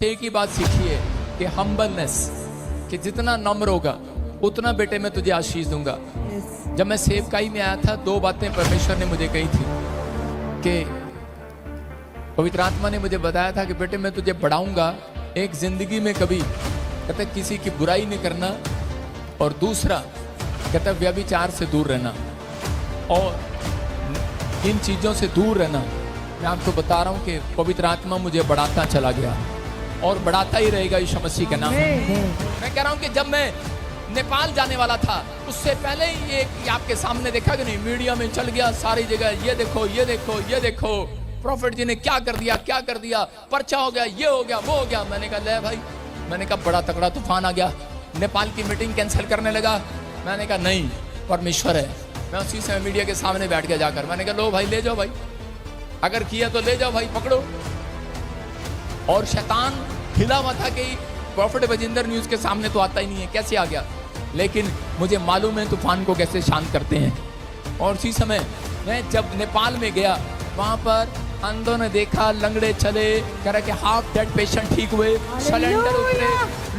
एक ही बात सीखी है कि हम्बलनेस, कि जितना नम्र होगा उतना बेटे मैं तुझे आशीष दूंगा। जब मैं सेवकाई में आया था, दो बातें परमेश्वर ने मुझे कही थी कि पवित्र आत्मा ने मुझे बताया था कि बेटे मैं तुझे बढ़ाऊंगा, एक जिंदगी में कभी कहते किसी की बुराई नहीं करना, और दूसरा कहता व्यभिचार से दूर रहना, और इन चीज़ों से दूर रहना। मैं आपको बता रहा हूँ कि पवित्र आत्मा मुझे बढ़ाता चला गया और बढ़ाता ही रहेगा यीशु मसीह के नाम में। मैं कह रहा हूँ कि जब मैं नेपाल जाने वाला था, उससे पहले ही ये आपके सामने देखा कि नहीं, मीडिया में चल गया सारी जगह, ये देखो ये देखो ये देखो, प्रॉफिट जी ने क्या कर दिया क्या कर दिया, पर्चा हो गया, ये हो गया वो हो गया। मैंने कहा ले भाई, मैंने कहा बड़ा तगड़ा तूफान आ गया, नेपाल की मीटिंग कैंसिल करने लगा। मैंने कहा नहीं, परमेश्वर है। मैं उसी समय मीडिया के सामने बैठ गया जाकर, मैंने कहा लो भाई ले जाओ भाई, अगर किया तो ले जाओ भाई, पकड़ो। और शैतान हिला हुआ था कि प्रॉफिट बजिंदर न्यूज के सामने तो आता ही नहीं है, कैसे आ गया, लेकिन मुझे मालूम है तूफान को कैसे शांत करते हैं। और उसी समय मैं जब नेपाल में गया, वहां पर अंधों ने देखा, लंगड़े चले, कह रहे कि हाफ डेड पेशेंट ठीक हुए, सिलेंडर उतरे,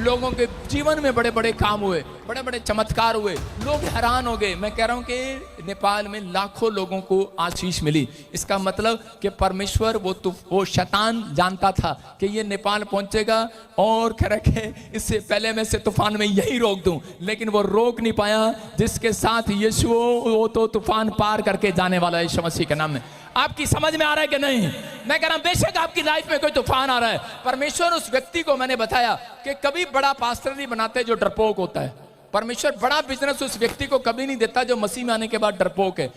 लोगों के जीवन में बड़े बड़े काम हुए, बड़े बड़े चमत्कार हुए, लोग हैरान हो गए। मैं कह रहा हूं कि नेपाल में लाखों लोगों को आशीष मिली। इसका मतलब कि परमेश्वर वो शैतान जानता था कि ये नेपाल पहुंचेगा, और कह रहे कि इससे पहले मैं से तूफान में यही रोक दूं, लेकिन वो रोक नहीं पाया। जिसके साथ यीशु, वो तो तूफान पार करके जाने वाला है यीशु मसीह के नाम में। आपकी समझ में आ रहा है कि नहीं? मैं कह रहा हूं बेशक आपकी लाइफ में कोई तूफान आ रहा है, परमेश्वर उस व्यक्ति को, मैंने बताया कि कभी बड़ा पास्टर नहीं बनाते जो डरपोक होता है। परमेश्वर बड़ा बिजनेस उस व्यक्ति को कभी नहीं देता जो मसीह में आने के बाद डरपोक है।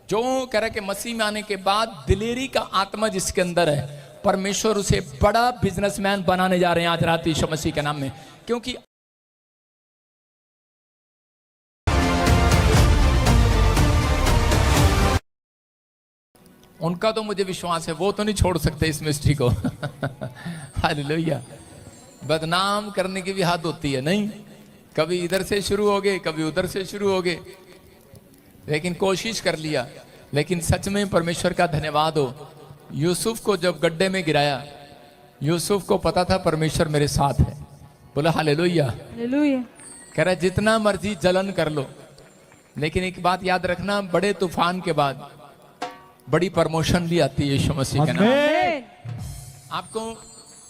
जो कह रहा है कि मसीह में आने के बाद दिलेरी का आत्मा जिसके अंदर है, परमेश्वर उसे बड़ा बिजनेसमैन बनाने जा रहे हैं आज रात यीशु मसीह के नाम में। क्योंकि उनका तो मुझे विश्वास है, वो तो नहीं छोड़ सकते इस मिस्ट्री को। हालेलुया। बदनाम करने की भी हद होती है, नहीं? कभी इधर से शुरू हो गए, कभी उधर से शुरू हो गए, लेकिन कोशिश कर लिया। लेकिन सच में परमेश्वर का धन्यवाद हो, यूसुफ को जब गड्ढे में गिराया, यूसुफ को पता था परमेश्वर मेरे साथ है। बोला हालेलुया। हालेलुया। कह रहा जितना मर्जी जलन कर लो, लेकिन एक बात याद रखना, बड़े तूफान के बाद बड़ी प्रमोशन भी आती है यीशु मसीह के नाम। आपको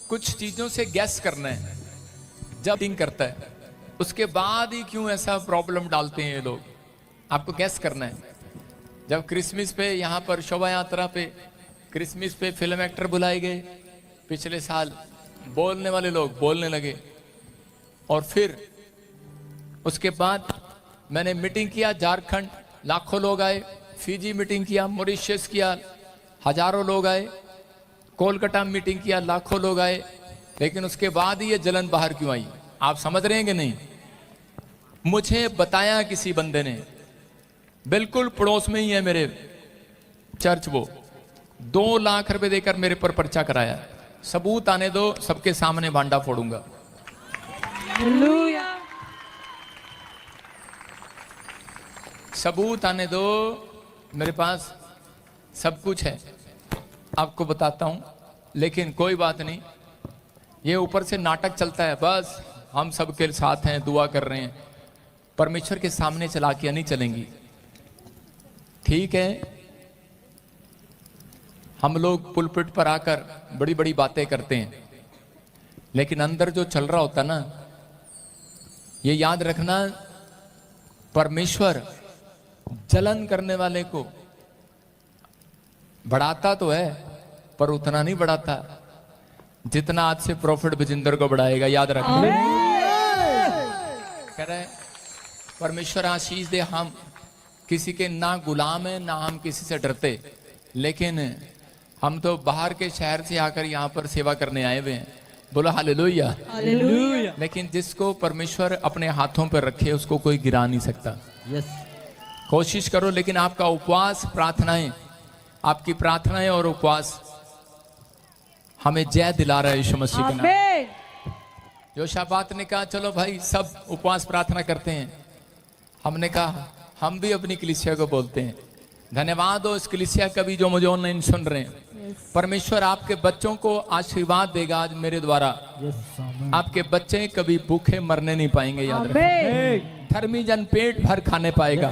कुछ चीजों से गैस करना है, जब थिंक करता है उसके बाद ही क्यों ऐसा प्रॉब्लम डालते हैं ये लोग, आपको गैस करना है। जब क्रिसमस पे, यहाँ पर शोभा यात्रा पे, क्रिसमस पे फिल्म एक्टर बुलाए गए पिछले साल, बोलने वाले लोग बोलने लगे, और फिर उसके बाद मैंने मीटिंग किया झारखंड, लाखों लोग आए, फिजी मीटिंग किया, मॉरिशस किया, हजारों लोग आए, कोलकाता मीटिंग किया, लाखों लोग आए, लेकिन उसके बाद ही ये जलन बाहर क्यों आई, आप समझ रहे हैं कि नहीं? मुझे बताया किसी बंदे ने, बिल्कुल पड़ोस में ही है मेरे चर्च, वो 2 लाख रुपए देकर मेरे पर पर्चा कराया। सबूत आने दो, सबके सामने भांडा फोड़ूंगा। सबूत आने दो, मेरे पास सब कुछ है, आपको बताता हूं। लेकिन कोई बात नहीं, ये ऊपर से नाटक चलता है, बस हम सबके साथ हैं, दुआ कर रहे हैं। परमेश्वर के सामने चालाकियां नहीं चलेंगी, ठीक है? हम लोग पुलपिट पर आकर बड़ी बड़ी बातें करते हैं, लेकिन अंदर जो चल रहा होता ना, ये याद रखना, परमेश्वर जलन करने वाले को बढ़ाता तो है, पर उतना नहीं बढ़ाता जितना आज से प्रॉफिट बजिंदर को बढ़ाएगा, याद रखना। कह रहे परमेश्वर आशीष दे, हम किसी के ना गुलाम है, ना हम किसी से डरते, लेकिन हम तो बाहर के शहर से आकर यहाँ पर सेवा करने आए हुए हैं। बोलो हालेलुया। हालेलुया। लेकिन जिसको परमेश्वर अपने हाथों पर रखे उसको कोई गिरा नहीं सकता। कोशिश करो, लेकिन आपका उपवास, प्रार्थनाएं, आपकी प्रार्थनाएं और उपवास हमें जय दिला रहा है यीशु मसीह के नाम। योशापात ने कहा चलो भाई सब उपवास प्रार्थना करते हैं। हमने कहा हम भी अपनी कलीसिया को बोलते हैं। धन्यवाद हो इस कलीसिया का भी जो मुझे ऑनलाइन सुन रहे हैं। परमेश्वर आपके बच्चों को आशीर्वाद देगा आज मेरे द्वारा। आपके बच्चे कभी भूखे मरने नहीं पाएंगे, याद रखें। धर्मी जन पेट भर खाने पाएगा,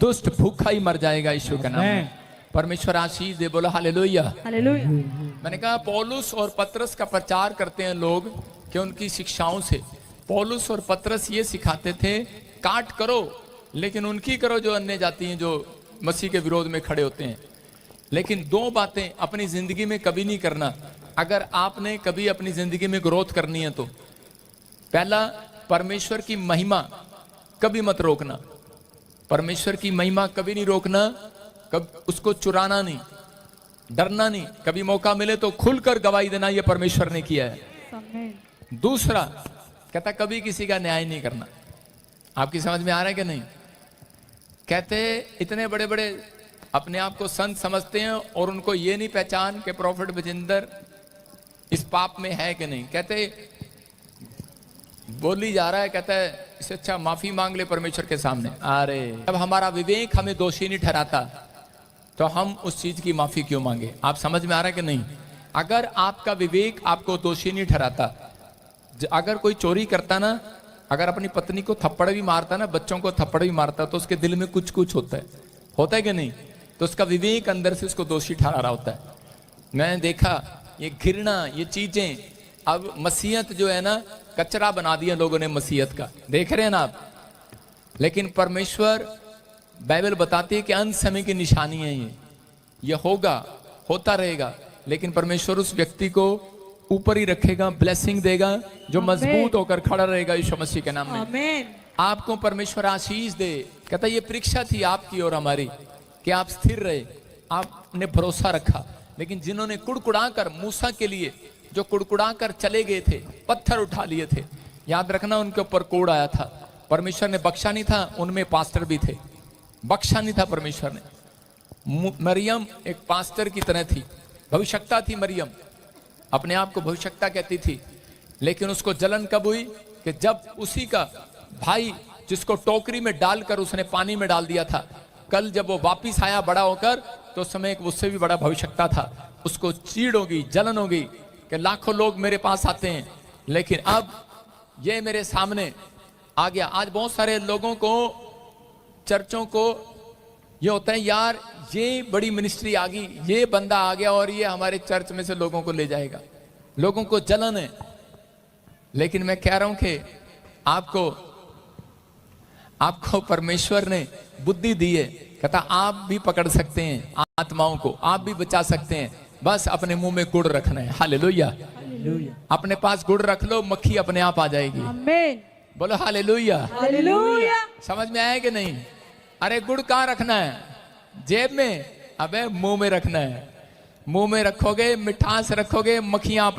दुष्ट भूखा ही मर जाएगा यीशु के नाम में। परमेश्वर आशीष दे, बोलो हालेलुया। हालेलुया। मैंने कहा पौलुस और पतरस का प्रचार करते हैं लोग कि उनकी शिक्षाओं से। पौलुस और पतरस ये सिखाते थे काट करो, लेकिन उनकी करो जो अन्य जाति हैं, जो मसीह के विरोध में खड़े होते हैं। लेकिन दो बातें अपनी जिंदगी में कभी नहीं करना अगर आपने कभी अपनी जिंदगी में ग्रोथ करनी है तो। पहला, परमेश्वर की महिमा कभी मत रोकना। परमेश्वर की महिमा कभी नहीं रोकना, कब उसको चुराना नहीं, डरना नहीं। कभी मौका मिले तो खुलकर गवाही देना, ये परमेश्वर ने किया है। दूसरा कहता कभी किसी का न्याय नहीं करना। आपकी समझ में आ रहा है कि नहीं? कहते इतने बड़े बड़े अपने आप को संत समझते हैं और उनको ये नहीं पहचान कि प्रॉफिट बजिंदर इस पाप में है कि नहीं। कहते बोली जा रहा है, कहता है इससे अच्छा माफी मांग ले परमेश्वर के सामने। अरे जब हमारा विवेक हमें दोषी नहीं ठहराता तो हम उस चीज की माफी क्यों मांगे? आप समझ में आ रहा है कि नहीं? अगर आपका विवेक आपको दोषी नहीं ठहराता, अगर कोई चोरी करता ना, अगर अपनी पत्नी को थप्पड़ भी मारता ना, बच्चों को थप्पड़ भी मारता, तो उसके दिल में कुछ कुछ होता है कि नहीं? तो उसका विवेक अंदर से उसको दोषी ठहरा रहा होता है। मैंने देखा ये घृणा, ये चीजें, अब मसीहत जो है ना, कचरा बना दिया लोगों ने मसीहत का, देख रहे हैं ना आप। लेकिन परमेश्वर बाइबल बताती है कि अंत समय की निशानी है ये होगा, होता रहेगा। लेकिन परमेश्वर उस व्यक्ति को ऊपर ही रखेगा, ब्लेसिंग देगा, जो मजबूत होकर खड़ा रहेगा यीशु मसीह के नाम में। आमीन। आपको परमेश्वर आशीष दे। कहता ये परीक्षा थी आपकी और हमारी कि आप स्थिर रहे, आपने भरोसा रखा। लेकिन जिन्होंने कुड़कुड़ा कर, मूसा के लिए जो कुड़कुड़ा कर चले गए थे, पत्थर उठा लिए थे, याद रखना उनके ऊपर कोड़ आया था। परमेश्वर ने बख्शा नहीं था, उनमें पास्टर भी थे, बख्शा नहीं था परमेश्वर ने। मरियम एक पास्टर की तरह थी, भविष्यता थी मरियम, अपने आप को भविष्यता कहती थी। लेकिन उसको जलन कब हुई कि जब उसी का भाई जिसको टोकरी में डालकर उसने पानी में डाल दिया था, कल जब वो वापिस आया बड़ा होकर, तो उस समय उससे भी बड़ा भविष्यता था। उसको चीड़ होगी, जलन होगी कि लाखों लोग मेरे पास आते हैं, लेकिन अब ये मेरे सामने आ गया। आज बहुत सारे लोगों को, चर्चों को ये होता है यार ये बड़ी मिनिस्ट्री आ गई, ये बंदा आ गया और ये हमारे चर्च में से लोगों को ले जाएगा। लोगों को जलन है। लेकिन मैं कह रहा हूं कि आपको परमेश्वर ने बुद्धि दी है। कहता आप भी पकड़ सकते हैं आत्माओं को, आप भी बचा सकते हैं, बस अपने मुंह में गुड़ रखना है। हालेलुया। अपने पास गुड़ रख लो, मक्खी अपने आप आ जाएगी। आमीन। बोलो हालेलुया। हालेलुया। समझ में आया कि नहीं? अरे गुड़ कहाँ रखना है? जेब में? अबे मुंह में रखना है। मुंह में रखोगे, मिठास रखोगे, मक्खियां अपने